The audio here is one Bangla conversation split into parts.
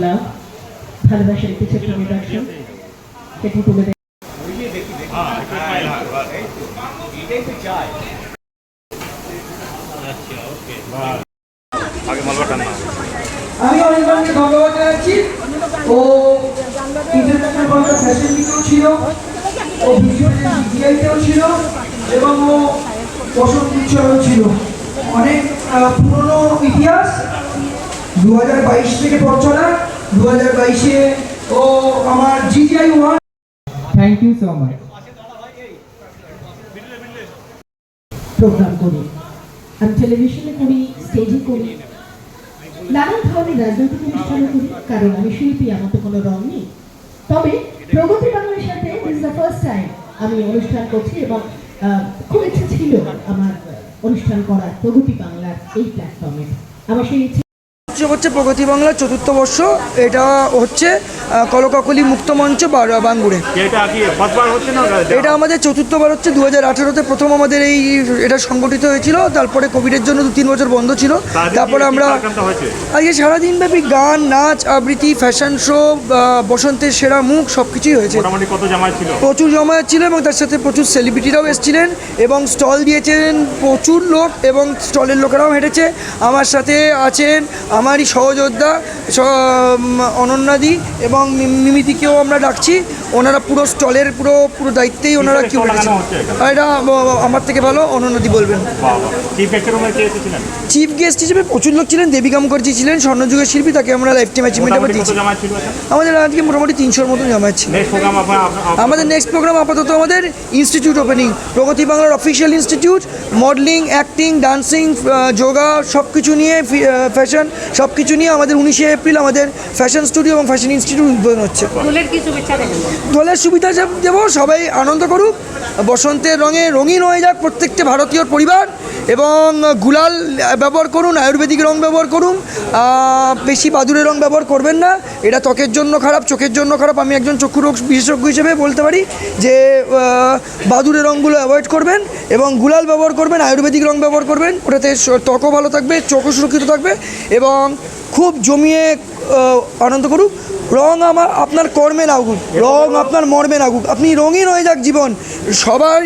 লাভ ভালোবাসার একটি ছোট্ট নিদর্শন সেটি তুলে দেয়। আমি অনেকজনকে ধন্যবাদ জানাচ্ছি। ও ইন্টারন্যাশনাল ফ্যাশন উইকেও ছিল, ও ভিডিআইতেও ছিল এবং ও বসন্ত উৎসবেও ছিল। অনেক পুরনো ইতিহাস। 2022 থেকে পড়ছনা, 2022-এ ও আমার GGI 1। Thank you so much. Program করি, আমি টেলিভিশনে করি, স্টেজে করি, নানান ধরনের রাজনৈতিক অনুষ্ঠানও করি, কারণ আমি শিল্পী, আমার তো কোনো রং নেই। তবে প্রগতি বাংলার সাথে this is the first time আমি অনুষ্ঠান করছি এবং খুব ইচ্ছা ছিল আমার অনুষ্ঠান করার প্রগতি বাংলার এই প্ল্যাটফর্মে। আমার সেই ইচ্ছে হচ্ছে প্রগতি বাংলার 4র্থ বর্ষ। এটা হচ্ছে কলকাকলি মুক্ত মঞ্চ বাঙ্গুরে। এটা আমাদের 4র্থবার হচ্ছে। 2018-তে প্রথম আমাদের এটা সংগঠিত হয়েছিল, তারপরে কোভিডের জন্য 2-3 বছর বন্ধ ছিল। তারপরে আমরা আজকে সারাদিনব্যাপী গান, নাচ, আবৃত্তি, ফ্যাশন শো, বসন্তের সেরা মুখ সব কিছুই হয়েছে। প্রচুর জমায়েত ছিল এবং তার সাথে প্রচুর সেলিব্রিটিরাও এসেছিলেন এবং স্টল দিয়েছেন প্রচুর লোক এবং স্টলের লোকেরাও হেঁটেছে। আমার সাথে আছেন আমারই সহযোদ্ধা অনন্যাদি এবং মিমিদিকেও আমরা ডাকছি। ওনারা পুরো স্টলের পুরো দায়িত্বেই ওনারা কি বলেছেন, এটা আমার থেকে ভালো অনন্যাদি বলবেন। চিফ গেস্ট হিসেবে প্রচুর লোক ছিলেন। দেবিকা মুখার্জি ছিলেন, স্বর্ণযুগের শিল্পী, তাকে আমরা লাইফ টাইম অ্যাচিভমেন্ট অ্যাওয়ার্ড দিয়েছি। আমাদের আজকে মোটামুটি 300-র মতন জামায়াত ছিল। আমাদের নেক্সট প্রোগ্রাম আপাতত আমাদের ইনস্টিটিউট ওপেনিং, প্রগতি বাংলার official institute. Modelling, acting, dancing, yoga সব কিছু নিয়ে, ফ্যাশন সব কিছু নিয়ে আমাদের 19শে এপ্রিল আমাদের ফ্যাশন স্টুডিও এবং ফ্যাশন ইনস্টিটিউট উদ্বোধন হচ্ছে। দোলের সুবিধা দেবো, সবাই আনন্দ করুক, বসন্তের রঙে রঙিন হয়ে যাক প্রত্যেকটা ভারতীয় পরিবার এবং গুলাল ব্যবহার করুন, আয়ুর্বেদিক রং ব্যবহার করুন, বেশি বাদুড়ের রং ব্যবহার করবেন না, এটা ত্বকের জন্য খারাপ, চোখের জন্য খারাপ। আমি একজন চক্ষু রোগ বিশেষজ্ঞ হিসেবে বলতে পারি যে বাদুড়ের রঙগুলো অ্যাভয়েড করবেন এবং গুলাল ব্যবহার করবেন, আয়ুর্বেদিক রং ব্যবহার করবেন, ওটাতে ত্বকও ভালো থাকবে, চোখও সুরক্ষিত থাকবে এবং খুব জমিয়ে আনন্দ করুক। রং আপনার কর্মে লাগুক, রং আপনার মর্মে লাগুক, আপনি রঙিন হয়ে যাক জীবন। সবার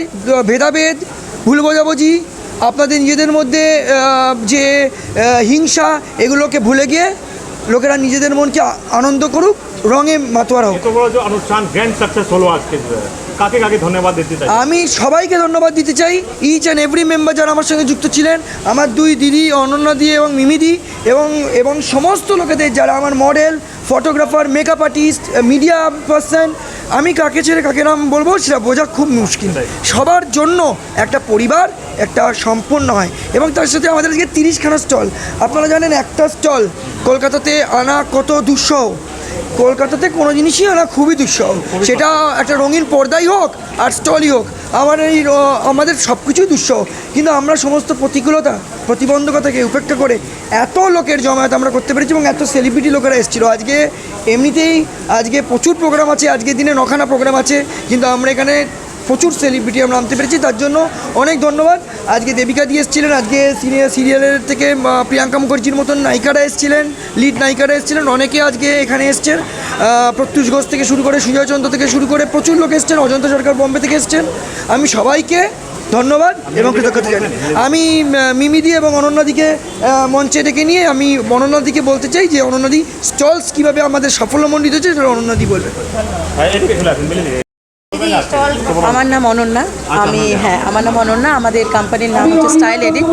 ভেদাভেদ, ভুল বোঝাবুঝি, আপনাদের নিজেদের মধ্যে যে হিংসা, এগুলোকে ভুলে গিয়ে লোকেরা নিজেদের মনকে আনন্দ করুক, রঙে মাতোয়ারা হোক। আমি সবাইকে ধন্যবাদ দিতে চাই, ইচ অ্যান্ড এভরি মেম্বার যারা আমার সঙ্গে যুক্ত ছিলেন, আমার 2 দিদি অনন্যাদি এবং মিমিদি এবং সমস্ত লোকেদের যারা আমার model, photographer, makeup artist, media person. আমি কাকে ছেড়ে কাকে নাম বলবো সেটা বোঝা খুব মুশকিল। সবার জন্য একটা পরিবার একটা সম্পূর্ণ হয় এবং তার সাথে আমাদের আজকে 30খানা স্টল। আপনারা জানেন একটা স্টল কলকাতাতে আনা কত দুঃসহ। কলকাতাতে কোনো জিনিসই আনা খুবই দুঃসহ, সেটা একটা রঙিন পর্দাই হোক আর স্টলই হোক। আমাদের সব কিছুই দুঃসহ, কিন্তু আমরা সমস্ত প্রতিবন্ধকতাকে উপেক্ষা করে এত লোকের জমায়েত আমরা করতে পেরেছি এবং এত সেলিব্রিটি লোকেরা এসেছিলো। আজকে প্রচুর প্রোগ্রাম আছে, আজকের দিনে 9খানা প্রোগ্রাম আছে, কিন্তু আমরা এখানে প্রচুর সেলিব্রিটি আমরা আনতে পেরেছি, তার জন্য অনেক ধন্যবাদ। আজকে দেবিকা দিয়ে এসেছিলেন, আজকে সিরিয়ালের থেকে প্রিয়াঙ্কা মুখার্জির মতন নায়িকারা এসেছিলেন, লিড নায়িকারা এসেছিলেন, অনেকে আজকে এখানে এসছেন। প্রত্যুষ ঘোষ থেকে শুরু করে, সুজয় চন্দ্র থেকে শুরু করে প্রচুর লোক এসছেন, অজন্তা সরকার বম্বে থেকে এসছেন। আমি সবাইকে ধন্যবাদ এবং কৃতজ্ঞতা জানাই। আমি মিমিদি এবং অনন্যাদিকে মঞ্চে ডেকে নিয়ে আমি অনন্যাদিকে বলতে চাই যে অনন্যাদি স্টলস কীভাবে আমাদের সাফল্যমণ্ডিত হচ্ছে সেটা অনন্যাদি বলবে। আমার নাম অনন্যা। আমার নাম অনন্যা। আমাদের কোম্পানির নাম হচ্ছে স্টাইল এডিট।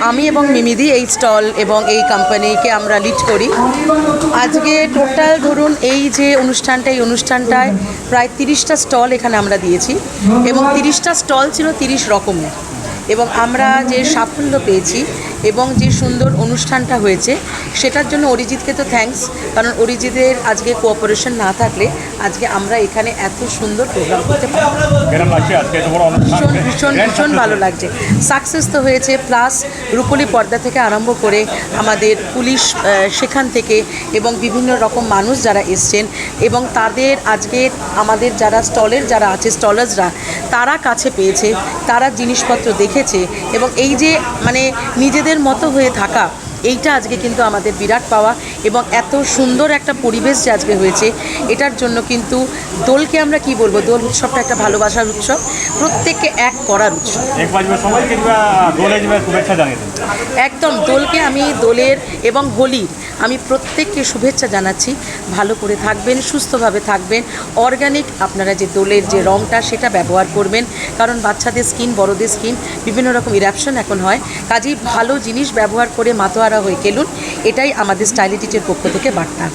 আমি এবং মিমিদি এই স্টল এবং এই কোম্পানিকে আমরা লিড করি। আজকে টোটাল ধরুন এই অনুষ্ঠানটায় প্রায় 30টা স্টল এখানে আমরা দিয়েছি এবং 30টা স্টল ছিল 30 রকমের এবং আমরা যে সাফল্য পেয়েছি এবং যে সুন্দর অনুষ্ঠানটা হয়েছে সেটার জন্য অরিজিৎকে তো থ্যাঙ্কস, কারণ অরিজিতের আজকে কোঅপারেশন না থাকলে আজকে আমরা এখানে এত সুন্দর প্রোগ্রাম করতে পারতাম। ভীষণ ভালো লাগছে। সাকসেস তো হয়েছে, প্লাস রূপলি পর্দা থেকে আরম্ভ করে আমাদের পুলিশ সেখান থেকে এবং বিভিন্ন রকম মানুষ যারা এসছেন এবং তাদের আজকে আমাদের যারা স্টলার্সরা তারা কাছে পেয়েছে, তারা জিনিসপত্র দেখেছে এবং এই যে নিজেদের মতো হয়ে থাকা, এইটা আজকে কিন্তু আমাদের বিরাট পাওয়া, এবং এত সুন্দর একটা পরিবেশ যে আজকে হয়েছে, এটার জন্য কিন্তু দোলকে আমরা কি বলবো, দোল উৎসবটা একটা ভালোবাসার উৎসব, প্রত্যেককে এক করার উৎসব। একদম দোলকে আমি দোলের এবং হোলির আমি প্রত্যেককে শুভেচ্ছা জানাচ্ছি। ভালো করে থাকবেন, সুস্থভাবে থাকবেন, অর্গানিক আপনারা যে দোলের যে রঙটা সেটা ব্যবহার করবেন, কারণ বাচ্চাদের স্কিন, বড়দের স্কিন বিভিন্ন রকম ইরাপশন এখন হয়, কাজেই ভালো জিনিস ব্যবহার করে মাতোয়ারা হয়ে খেলুন, এটাই আমাদের স্টাইলিটিটের পক্ষ থেকে বার্তা।